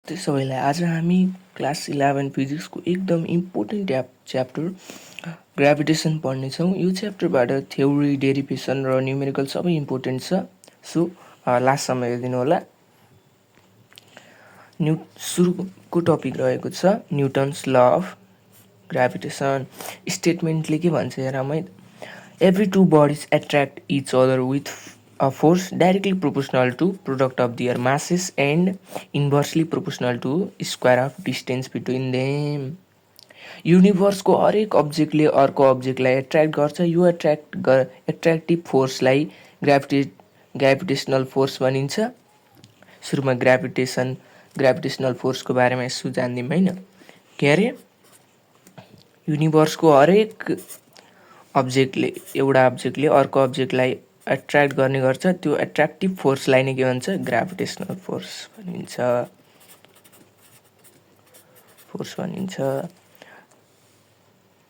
सबैलाई आज हामी क्लास 11 फिजिक्सको एकदम इम्पोर्टेन्ट च्याप्टर ग्राभिटेसन पढ्नेछौँ। यो च्याप्टरबाट थ्योरी, डेरिभेसन र न्युमेरिकल सबै इम्पोर्टेन्ट छ। सो लास्टसम्म हेरिदिनु होला। सुरुको टपिक रहेको छ न्युटन्स ल अफ ग्राभिटेसन। स्टेटमेन्टले के भन्छ हेरमै, every two bodies attract each other with a force directly proportional to product of their masses and inversely proportional to square of distance between them. युनिभर्सको हरेक अब्जेक्टले अर्को अब्जेक्टलाई एट्र्याक्ट गर्छ। यो एट्र्याक्टिभ फोर्सलाई ग्राभिटेसनल फोर्स भनिन्छ। सुरुमा ग्राभिटेसनल फोर्सको बारेमा यसो जान्दिउँ हैन। के अरे, युनिभर्सको हरेक अब्जेक्टले एउटा अब्जेक्टले अर्को अब्जेक्टलाई एट्र्याक्ट गर्ने गर्छ। त्यो एट्र्याक्टिभ फोर्सलाई नै के भन्छ, ग्राभिटेसनल फोर्स भनिन्छ।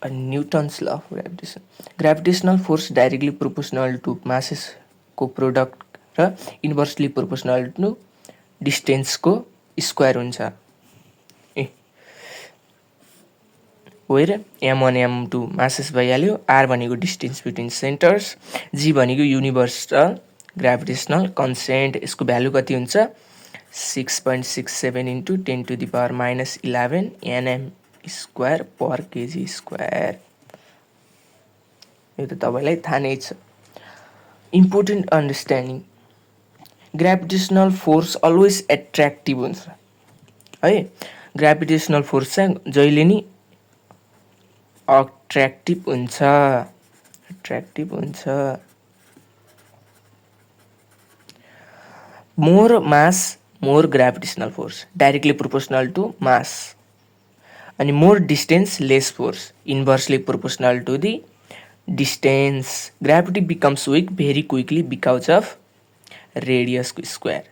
Newton's law of gravitation. Gravitational force directly proportional to मासेसको प्रोडक्ट र इन्भर्सली प्रोपोर्सनल टु डिस्टेन्सको स्क्वायर हुन्छ। वेयर m1 m2 मासेस भइहाल्यो, r भनेको डिस्टेन्स बिट्विन सेन्टर्स, g भनेको युनिभर्सल ग्राभिटेसनल कन्सेन्ट। यसको भ्यालु कति हुन्छ, 6.67 into 10 to the power -11 nm square per KG square. यो त तपाईलाई थाहा नै छ। Important understanding, gravitational force always attractive हुन्छ है। ग्राभिटेसनल फोर्स चाहिँ जहिले नि अट्र्याक्टिभ हुन्छ। More mass more gravitational force, directly proportional to mass. अनि more distance less force, inversely proportional to the distance. Gravity becomes weak very quickly because of रेडियसको square.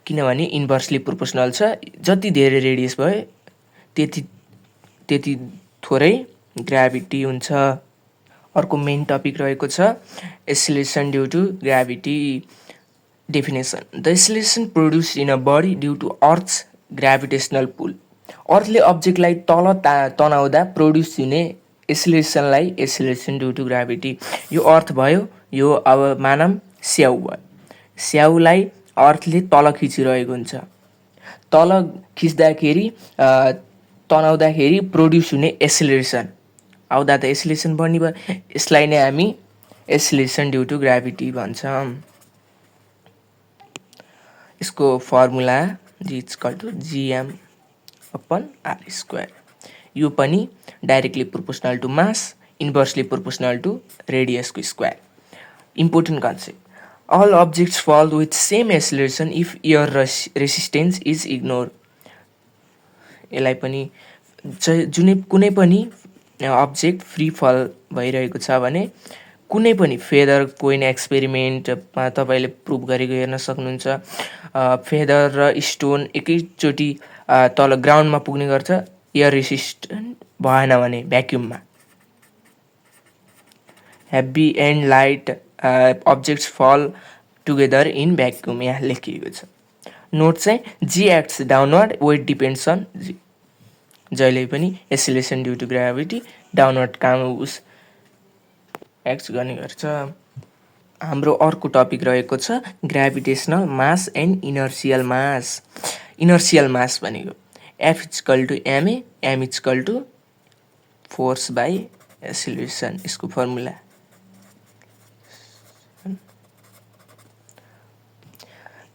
किनभने inversely proportional छ, जति धेरै रेडियस भयो त्यति थोरै ग्राभिटी हुन्छ। अर्को मेन टपिक रहेको छ acceleration due to gravity. Definition, the acceleration produce in a body due to earth's gravitational pull. अर्थले अब्जेक्टलाई तल तनाउँदा प्रोड्युस हुने एक्सेलरेसनलाई एक्सेलरेसन ड्यू टु ग्राभिटी। यो अर्थ भयो, यो अब मानम स्याउ भयो। स्याउलाई अर्थले तल खिचिरहेको हुन्छ। तल खिच्दाखेरि तनाउँदाखेरि प्रोड्युस हुने एक्सेलरेसन आउँदा त एक्सेलरेसन बढ्ने भयो। यसलाई नै हामी एक्सेलरेसन ड्यू टु ग्राभिटी भन्छौँ। यसको फर्मुला G=gm/r²। यो पनि directly proportional to mass, inversely proportional to रेडियसको square. Important concept, all objects fall with same acceleration if air resistance is ignored। यसलाई पनि कुनै पनि अब्जेक्ट फ्री फल भइरहेको छ भने, कुनै पनि फेदर कोइन एक्सपेरिमेन्टमा तपाईँले प्रुभ गरेको हेर्न सक्नुहुन्छ। फेदर र स्टोन एकैचोटि तल ग्राउन्डमा पुग्ने गर्छ, एयर रेसिस्टेन्ट भएन भने भ्याक्युममा। Heavy and light objects fall together in vacuum, यहाँ लेखिएको छ। नोट चाहिँ G acts downward, weight depends on G। जहिले पनि acceleration due to gravity downward काम एक्ट गर्ने गर्छ। हाम्रो अर्को टपिक रहेको छ gravitational mass and inertial mass. Inertial mass भनेको F=ma, m= force by acceleration. यसको फर्मुला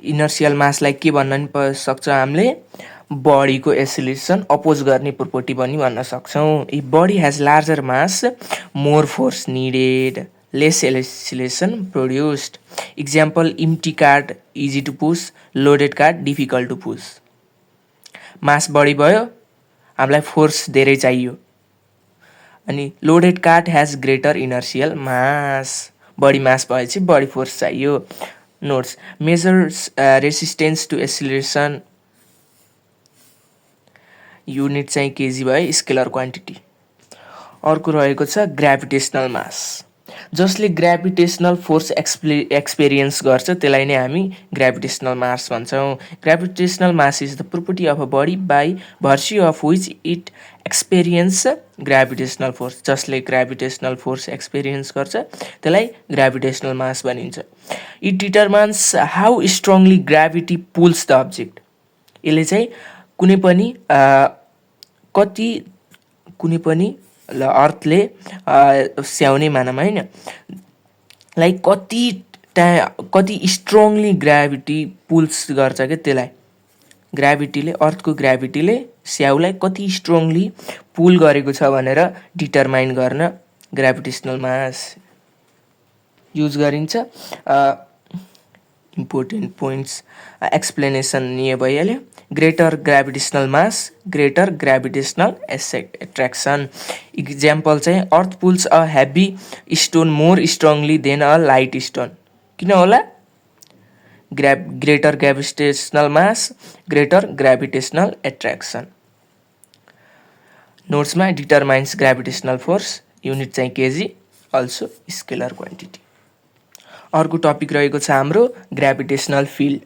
इनर्सियल मासलाई के भन्न पनि सक्छ हामीले, बडीको एक्सेलरेसन अपोज गर्ने प्रोपर्टी पनि भन्न सक्छौँ। If body has larger mass, more force needed, less acceleration produced. Example, empty cart easy to push, loaded cart difficult to push. Mass बढी भयो, हामीलाई फोर्स धेरै चाहियो। अनि loaded cart has greater inertial mass, बढी मास भएपछि बढी force चाहियो। Notes, measures resistance to acceleration, unit चाहिँ केजी भयो, स्केलर क्वान्टिटी। अर्को रहेको छ ग्राभिटेसनल मास। जसले ग्राभिटेसनल फोर्स एक्सपिरियन्स गर्छ त्यसलाई नै हामी ग्राभिटेसनल मास भन्छौँ। Gravitational mass is the property of a body by virtue of which it experience gravitational force. जसले ग्राभिटेसनल फोर्स एक्सपिरियन्स गर्छ त्यसलाई ग्राभिटेसनल मास भनिन्छ। It determines how strongly gravity pulls the object. यसले चाहिँ कुनै पनि अर्थले स्याउने मानम होइन, लाइक कति स्ट्रङली ग्राभिटी पुल्स गर्छ क्या त्यसलाई। ग्राभिटीले अर्थको ग्राभिटीले स्याउलाई कति स्ट्रङली पुल गरेको छ भनेर डिटरमाइन गर्न ग्राभिटेसनल मास युज गरिन्छ। इम्पोर्टेन्ट पोइन्ट्स एक्सप्लेनेसन यहाँ भइहाल्यो। Greater gravitational mass, greater gravitational attraction. Example चाहिँ earth pulls a heavy stone more strongly than a light stone. किन होला? Greater gravitational mass, greater gravitational attraction. नोट्समा determines gravitational force, unit चाहिँ KG, also scalar quantity. अर्को topic रहेको छ हाम्रो gravitational field.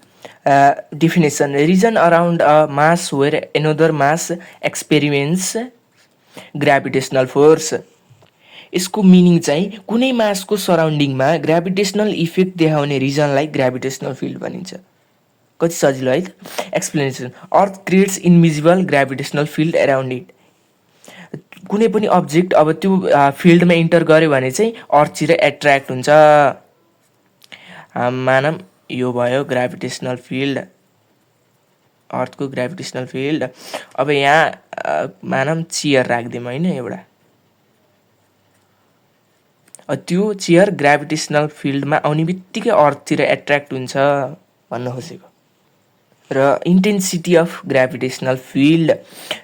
Definition, region around a mass where another mass experiments gravitational force. यसको meaning चाहिँ कुनै मासको सराउन्डिङमा ग्राभिटेसनल इफेक्ट देखाउने रिजनलाई ग्राभिटेसनल फिल्ड भनिन्छ। कति सजिलो है त। Explanation, earth creates invisible gravitational field around it. कुनै पनि अब्जेक्ट अब त्यो फिल्डमा इन्टर गर्यो भने चाहिँ अर्थतिर एट्र्याक्ट हुन्छ। मानम यो भयो ग्राभिटेसनल फिल्ड, अर्थको ग्राभिटेसनल फिल्ड। अब यहाँ मानम चेयर राखिदिउँ होइन एउटा, त्यो चेयर ग्राभिटेसनल फिल्डमा आउने बित्तिकै अर्थतिर एट्र्याक्ट हुन्छ भन्न खोजेको। र intensity of gravitational field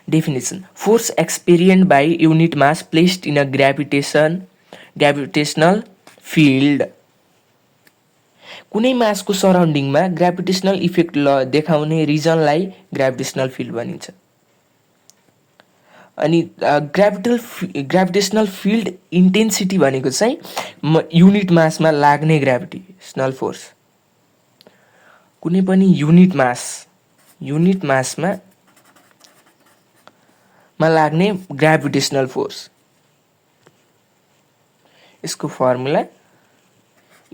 definition, force experienced by unit mass placed in a gravitational field. कुनै मासको सराउन्डिङमा ग्राभिटेसनल इफेक्ट देखाउने रिजनलाई ग्राभिटेसनल फिल्ड भनिन्छ। अनि ग्राभिटेसनल फिल्ड इन्टेन्सिटी भनेको चाहिँ युनिट मासमा लाग्ने ग्राभिटेसनल फोर्स। कुनै पनि युनिट मासमा लाग्ने ग्राभिटेसनल फोर्स। यसको फर्मुला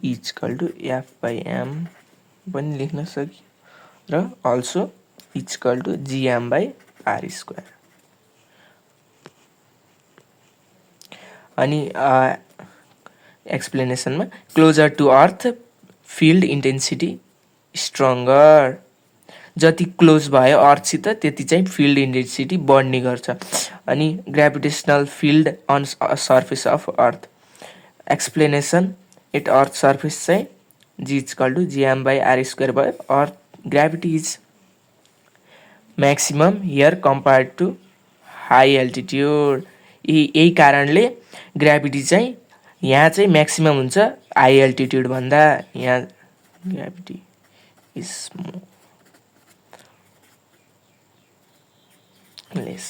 इक्वल टु F/m पनि लेख्न सकियो र अल्सो इक्वल टु Gm/r²। अनि एक्सप्लेनेसनमा closer to earth field intensity stronger. जति क्लोज भयो अर्थसित त्यति चाहिँ फिल्ड इन्टेन्सिटी बढ्ने गर्छ। अनि gravitational field on surface of earth. Explanation, at earth surface चाहिँ G इक्वल टु Gm/r² भयो। Earth gravity is maximum here compared to high altitude. यही कारणले ग्राभिटी चाहिँ यहाँ चाहिँ म्याक्सिमम हुन्छ हाई एल्टिट्युड भन्दा। यहाँ ग्राभिटी इज लेस।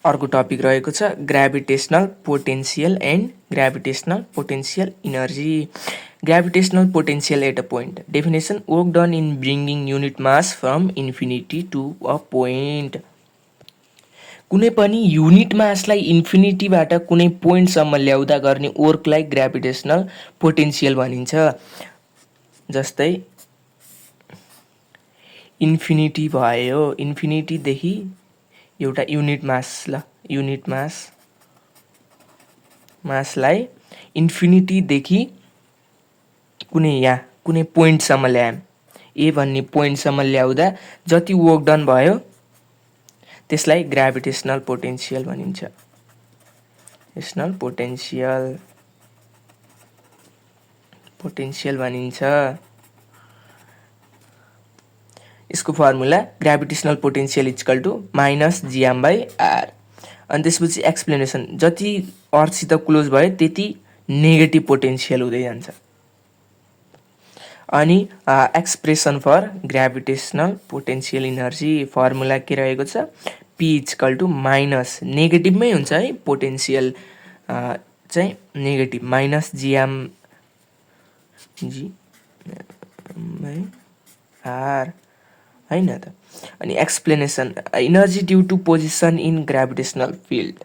अर्को टपिक रहेको छ gravitational potential and gravitational potential energy. Gravitational potential at a point. Definition, work done in bringing unit mass from infinity to a point. कुनै पनि युनिट मासलाई इन्फिनिटीबाट कुनै पोइन्टसम्म ल्याउँदा गर्ने वर्कलाई ग्राभिटेसनल पोटेन्सियल भनिन्छ। जस्तै इन्फिनिटी भयो, इन्फिनिटीदेखि एउटा युनिट मासलाई इन्फिनिटीदेखि कुनै पोइन्टसम्म ल्यायौँ, ए भन्ने पोइन्टसम्म ल्याउँदा जति वर्क डन भयो त्यसलाई ग्राभिटेसनल पोटेन्सियल भनिन्छ। ग्राभिटेसनल पोटेन्सियल भनिन्छ। यसको formula gravitational potential equal to -Gm/r। अनि त्यसपछि एक्सप्लेनेसन, जति अर्थसित क्लोज भयो त्यति नेगेटिभ पोटेन्सियल हुँदै जान्छ। अनि expression for gravitational potential energy formula के रहेको छ? P इक्वल टु माइनस, नेगेटिभमै हुन्छ है पोटेन्सियल चाहिँ negative minus GM G by R हैन त। अनि explanation energy due to position in gravitational field.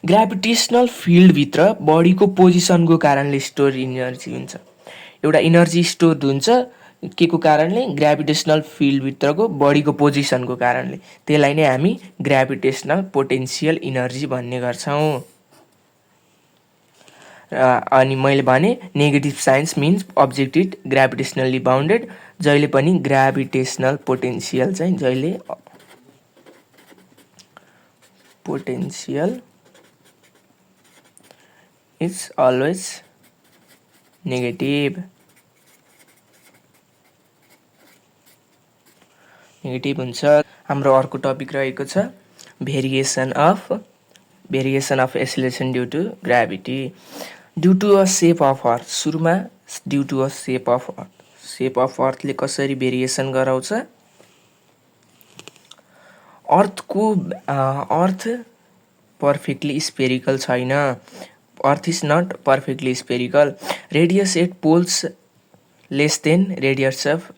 Gravitational फिल्डभित्र बडीको पोजिसनको कारणले स्टोर इनर्जी हुन्छ। एउटा इनर्जी स्टोर हुन्छ के को कारणले? ग्राभिटेसनल फिल्डभित्रको बडीको पोजिसनको कारणले। त्यसलाई नै हामी ग्राभिटेसनल पोटेन्सियल इनर्जी भन्ने गर्छौँ। अनि मैले भने negative signs means object it gravitationally bounded. जहिले पनि ग्राभिटेसनल पोटेन्सियल चाहिँ जहिले पोटेन्सियल इज अलवेज नेगेटिभ हुन्छ। हाम्रो अर्को टपिक रहेको छ variation of acceleration due to gravity. Due to a shape of earth. सुरुमा due to a shape of earth. Shape of अर्थले कसरी भेरिएसन गराउँछ? अर्थ पर्फेक्टली स्पेरिकल छैन। Earth is not perfectly spherical. Radius at poles less than radius of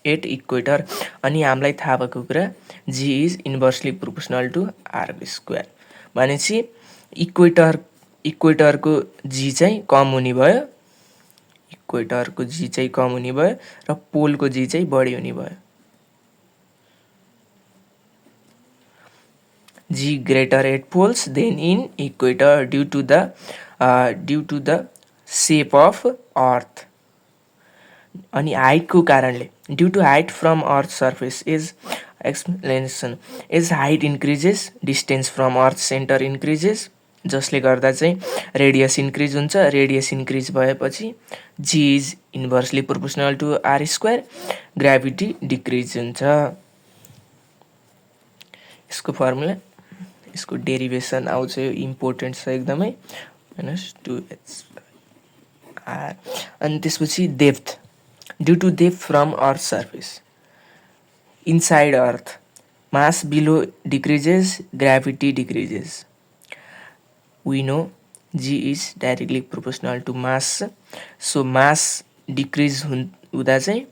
at equator. अनि हामीलाई थाहा भएको कुरा G is inversely proportional to R square. भनेपछि इक्वेटरको जी चाहिँ कम हुने भयो, इक्वेटरको जी चाहिँ कम हुने भयो र पोलको जी चाहिँ बढी हुने भयो। G greater at poles than in equator due to the shape of earth. अनि हाइटको कारणले due to height from earth surface is explanation is height increases distance from earth centre increases. जसले गर्दा चाहिँ रेडियस इन्क्रिज हुन्छ। Radius increase भएपछि G is inversely proportional to R square. Gravity decrease हुन्छ। यसको फर्मुला यसको डेरिभेसन आउँछ, यो इम्पोर्टेन्ट छ एकदमै। -2h R. अनि त्यसपछि depth due to depth from earth surface inside earth mass below decreases gravity decreases. We know G is directly proportional to mass. So mass decrease हुँदा चाहिँ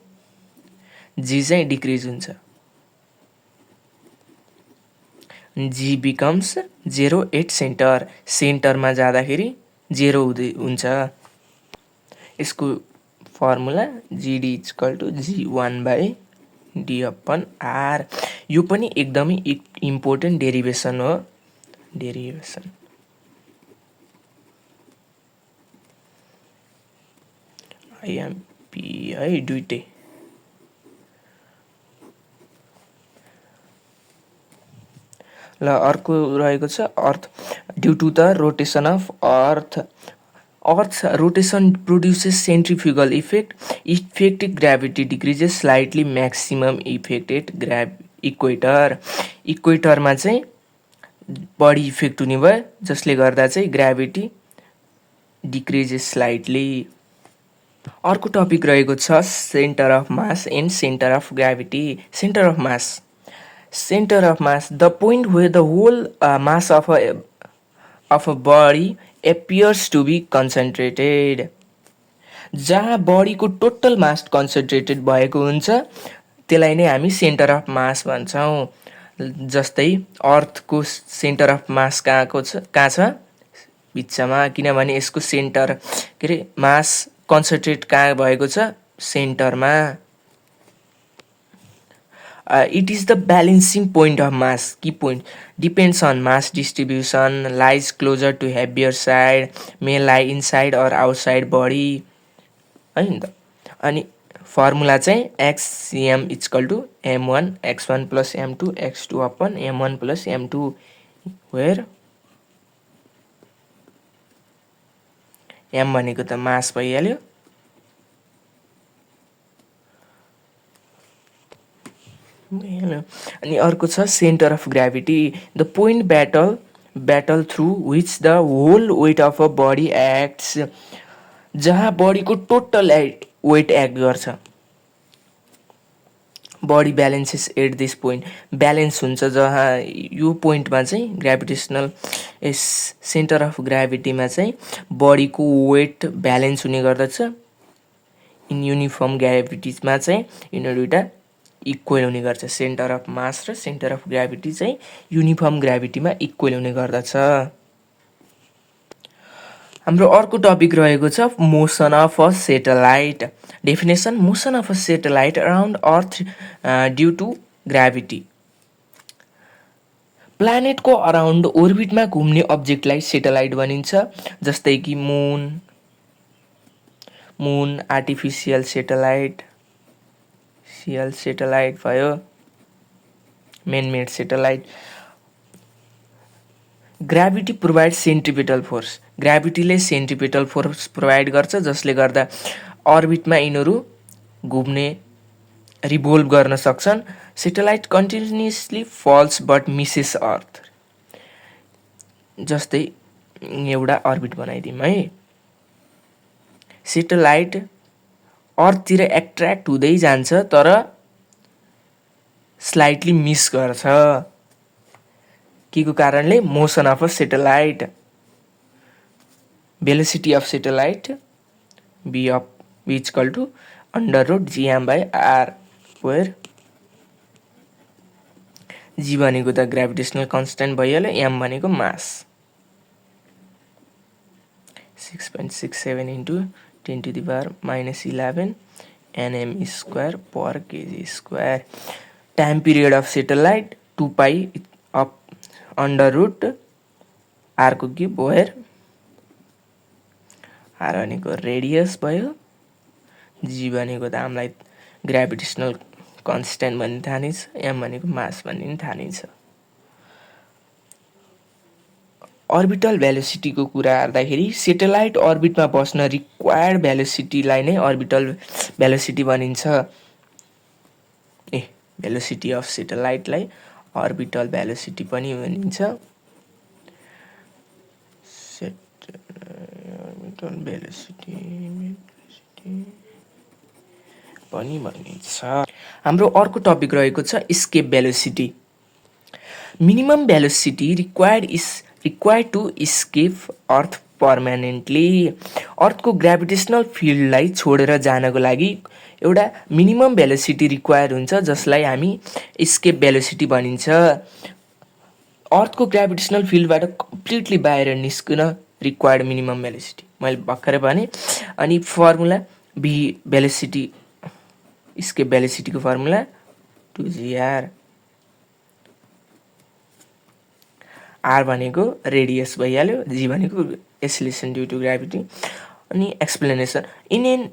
G चाहिँ decrease हुन्छ। G becomes 0 at center. सेन्टरमा जाँदाखेरि 0 हुन्छ। यसको formula GD = G1/D/R। यो पनि एकदमै इम्पोर्टेन्ट डेरिभेसन हो। डेरिभेसन IMP है दुईटै। ल अर्को रहेको छ earth due to the rotation of earth. Earth rotation produces centrifugal effect gravity decreases slightly maximum effect at इक्वेटरमा चाहिँ बढी इफेक्ट हुने भयो, जसले गर्दा चाहिँ ग्राभिटी डिक्रिजेस स्लाइटली। अर्को टपिक रहेको छ centre of mass and centre of gravity. Centre of mass the point where the whole mass of a body appears to be concentrated. जहाँ बडीको टोटल मास कन्सन्ट्रेटेड भएको हुन्छ त्यसलाई नै हामी सेन्टर अफ मास भन्छौँ। जस्तै अर्थको सेन्टर अफ मास कहाँ छ? बिचमा, किनभने यसको सेन्टर के अरे मास कन्सन्ट्रेट कहाँ भएको छ? सेन्टरमा। It is the balancing point of mass. Key point depends on mass distribution, lies closer to heavier side, may lie inside or outside body है नि त। अनि फर्मुला चाहिँ XM = M1 x1 + M2 x2 upon M1 + M2 where M भनेको त मास भइहाल्यो। अनि अर्को छ centre of gravity the point battle through which the whole weight of a body acts. जहाँ बडीको टोटल वेट एक्ट गर्छ। Body balances at this point. Balance हुन्छ जहाँ यो पोइन्टमा चाहिँ ग्राभिटेसनल यस सेन्टर अफ ग्राभिटीमा चाहिँ बडीको वेट ब्यालेन्स हुने गर्दछ। इन युनिफर्म ग्राभिटीमा चाहिँ यिनीहरू दुईटा इक्वल हुने गर्छ। सेन्टर अफ मास र सेन्टर अफ ग्राभिटी चाहिँ युनिफर्म ग्राभिटीमा इक्वल हुने गर्दछ। हाम्रो अर्को टपिक रहेको छ motion of a satellite. Definition, motion of a satellite around earth due to gravity. प्लानेटको अराउन्ड ओर्बिटमा घुम्ने अब्जेक्टलाई सेटेलाइट भनिन्छ। जस्तै कि मुन आर्टिफिसियल सेटेलाइट भयो, man made satellite. Gravity provide centripetal force. ग्राभिटीले सेन्ट्रिपिटल फोर्स प्रोभाइड गर्छ, जसले गर्दा अर्बिटमा यिनीहरू घुम्ने रिभोल्भ गर्न सक्छन्। Satellite continuously falls but misses अर्थ। जस्तै एउटा अर्बिट बनाइदिउँ है। सेटेलाइट अर्थतिर एट्र्याक्ट हुँदै जान्छ तर स्लाइटली मिस गर्छ। के को कारणले? Motion of a satellite. Velocity of satellite v equal to √gm/r, where g भनेको त ग्राभिटेसनल कन्स्टेन्ट भइहाल्यो, m भनेको mass. 6.67 into 10⁻⁻11 nm² per kg²। Time period of satellite 2π of √r को क्युब, वेयर r भनेको रेडियस भयो, g भनेको त हामीलाई ग्राभिटेसनल कन्स्टेन्ट भन्ने थाहा नै छ, m भनेको मास भन्ने पनि थाहा नै छ। अर्बिटल भेलोसिटीको कुरा गर्दाखेरि सेटेलाइट अर्बिटमा बस्न रिक्वायर्ड भेलोसिटीलाई नै अर्बिटल भेलोसिटी भनिन्छ। भेलोसिटी अफ सेटेलाइटलाई अर्बिटल भेलोसिटी पनि भनिन्छ। अर्बिटल भेलोसिटी पनि भनिन्छ। हाम्रो अर्को टपिक रहेको छ escape velocity. Minimum velocity required to escape earth permanently. अर्थको ग्राभिटेसनल फिल्डलाई छोडेर जानको लागि एउटा मिनिमम भेलोसिटी रिक्वायर हुन्छ, जसलाई हामी एस्केप भेलोसिटी भनिन्छ। अर्थको ग्राभिटेसनल फिल्डबाट कम्प्लिटली बाहिर निस्किन रिक्वायर्ड मिनिमम भेलोसिटी मैले भर्खरै भने। अनि फर्मुला भेलोसिटी एस्केप भेलोसिटीको फर्मुला 2gr, r भनेको रेडियस भइहाल्यो, g भनेको एक्सेलरेसन ड्यू टु ग्राभिटी। अनि explanation,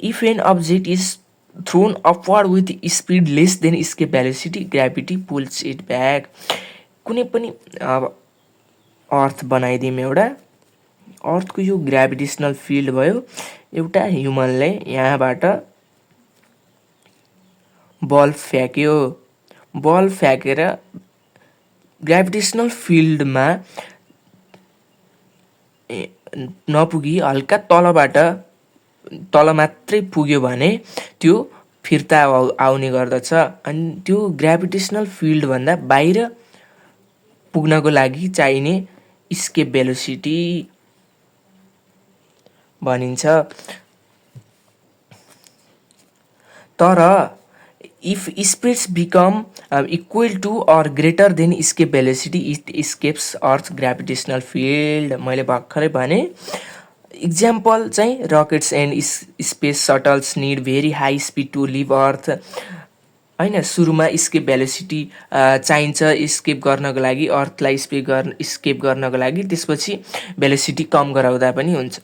if an object is thrown upward with speed less than escape velocity, gravity pulls it back. कुनै पनि अर्थ बनाइदिउँ एउटा, अर्थको यो ग्राभिटेसनल फिल्ड भयो, एउटा ह्युमनले यहाँबाट बल फ्याँक्यो, बल फ्याँकेर ग्राभिटेसनल फिल्डमा नपुगी हल्का तल मात्रै पुग्यो भने त्यो फिर्ता आउने गर्दछ। अनि त्यो ग्राभिटेसनल फिल्डभन्दा बाहिर पुग्नको लागि चाहिने एस्केप भेलोसिटी भनिन्छ। तर if speeds become equal to or greater than escape velocity, it escapes Earth's gravitational field। मैले भर्खरै भने इक्जाम्पल चाहिँ rockets and space shuttles need very high speed to leave earth. होइन, सुरुमा स्केप भेलोसिटी चाहिन्छ scape गर्नको लागि, अर्थलाई स्केप गर्नको लागि। त्यसपछि भेलोसिटी कम गराउँदा पनि हुन्छ।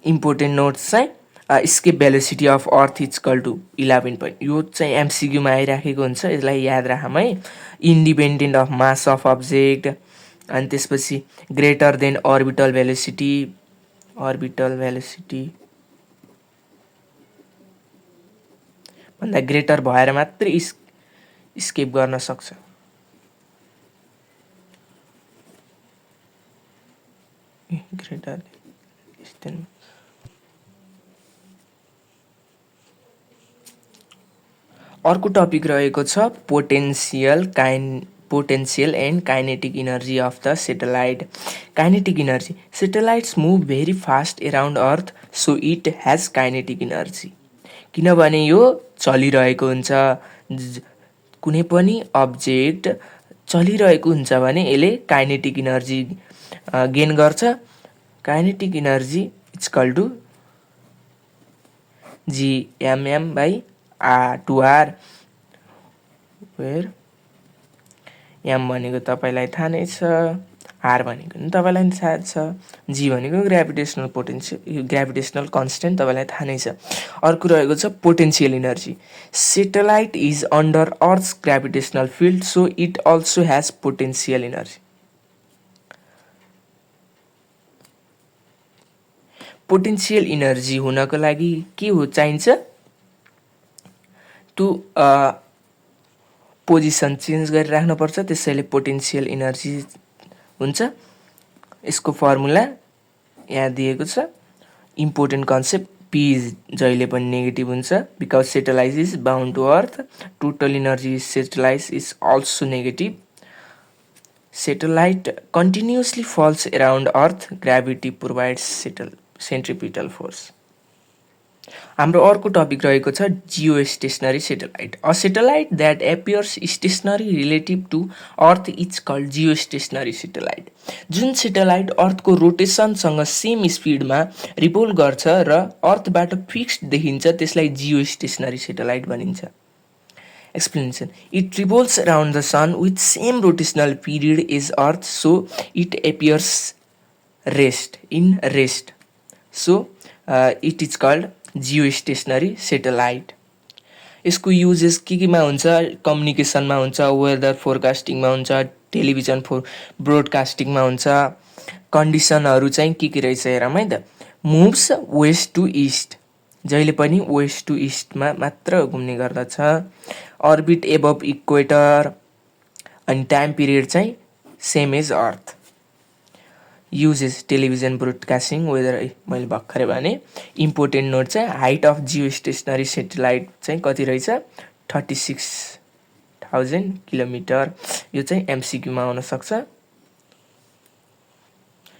इम्पोर्टेन्ट नोट्स चाहिँ escape velocity of earth equal to 11 point, यो चाहिँ एमसिक्यूमा आइराखेको हुन्छ, यसलाई याद राखौँ है। Independent of mass of object. अनि त्यसपछि ग्रेटर देन अर्बिटल भेलोसिटी भन्दा ग्रेटर भएर मात्रै स्केप गर्न सक्छ। ग्रेटर अर्को टपिक रहेको छ potential potential and kinetic energy of the satellite. Kinetic energy. Satellites move very fast around Earth, so it has kinetic energy. किनभने यो चलिरहेको हुन्छ, कुनै पनि अब्जेक्ट चलिरहेको हुन्छ भने यसले काइनेटिक इनर्जी गेन गर्छ. Kinetic energy is equal to Gmm/2r, where m भनेको तपाईलाई थाहा नै छ, r भनेको पनि तपाईलाई थाहा छ, g भनेको ग्राभिटेसनल कन्स्टेन्ट तपाईलाई थाहा नै छ. अर्को रहेको छ potential energy. Satellite is under earth's gravitational field, so it also has potential energy. Potential energy हुनको लागि के हो चाहिन्छ? टु पोजिसन चेन्ज गरिराख्नु पर्छ, त्यसैले पोटेन्शियल इनर्जी हुन्छ. यसको फर्मुला यहाँ दिएको छ. इम्पोर्टेन्ट कन्सेप्ट, पी जहिले पनि नेगेटिभ हुन्छ because satellite is bound to earth. Total energy satellite is also negative. Satellite continuously falls around earth, gravity provides centripetal force. हाम्रो अर्को टपिक रहेको छ geostationary satellite. A satellite that appears stationary relative to earth is called geostationary satellite. जुन satellite अर्थको रोटेसनसँग same स्पिडमा रिभोल्भ गर्छ र अर्थबाट fixed देखिन्छ त्यसलाई जियो स्टेसनरी सेटेलाइट भनिन्छ. Explanation. It revolves around the sun with same rotational period as Earth, so it appears in rest. So it is called geostationary satellite. यसको uses केमा हुन्छ? कम्युनिकेसनमा हुन्छ, वेदर फोरकास्टिङमा हुन्छ, टेलिभिजन ब्रोडकास्टिङमा हुन्छ. कन्डिसनहरू चाहिँ के रहेछ हेरौँ है त. मुभ्स वेस्ट टु इस्ट, जहिले पनि वेस्ट टु इस्टमा मात्र घुम्ने गर्दछ. अर्बिट एबभ इक्वेटर, अनि टाइम पिरियड चाहिँ same as earth. Uses television broadcasting, weather मैले भर्खरै भने. इम्पोर्टेन्ट नोट चाहिँ height of geostationary satellite चाहिँ कति रहेछ? 36,000 किलोमिटर. यो चाहिँ एमसिक्यूमा आउन सक्छ,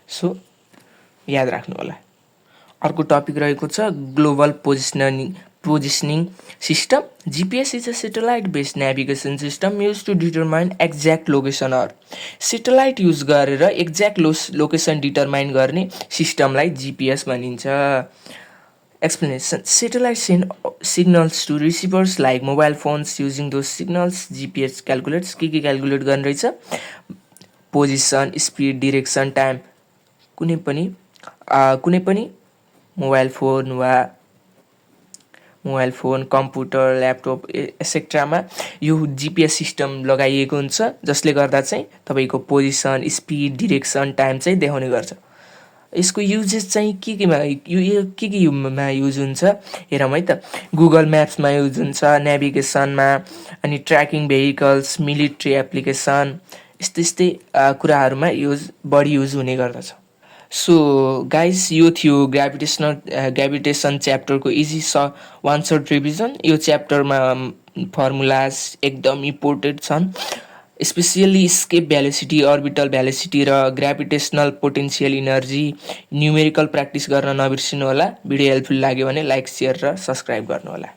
सो याद राख्नु होला. अर्को टपिक रहेको छ global positioning system. GPS is a satellite-based navigation system used to determine exact location earth. Satellite use गरेर एक्ज्याक्ट लोकेसन डिटरमाइन गर्ने सिस्टमलाई GPS भनिन्छ. Explanation. Satellites send signals to receivers like mobile phones. Using those signals, GPS calculates के calculate गर्ने रहेछ? Position, speed, direction, time. कुनै पनि mobile phone, computer, laptop एसेक्ट्रामा यो GPS system लगाइएको हुन्छ, जसले गर्दा चाहिँ तपाईँको पोजिसन, स्पिड, डिरेक्सन, टाइम चाहिँ देखाउने गर्छ. यसको युजेस चाहिँ केमा युज हुन्छ हेरौँ है त. गुगल म्याप्समा युज हुन्छ, नेभिगेसनमा, अनि ट्र्याकिङ भेहिकल्स, मिलिट्री एप्लिकेसन, यस्तै कुराहरूमा बढी युज हुने गर्दछ. सो गाइस, यो थियो ग्राभिटेसन च्याप्टरको इजी वान सर्ट रिभिजन. यो च्याप्टरमा फर्मुलाज एकदम इम्पोर्टेन्ट छन्. Specially escape velocity, orbital velocity र gravitational potential energy numerical practice गर्न नबिर्सिनु होला. भिडियो हेल्पफुल लाग्यो भने लाइक, सेयर र सब्सक्राइब गर्नु होला.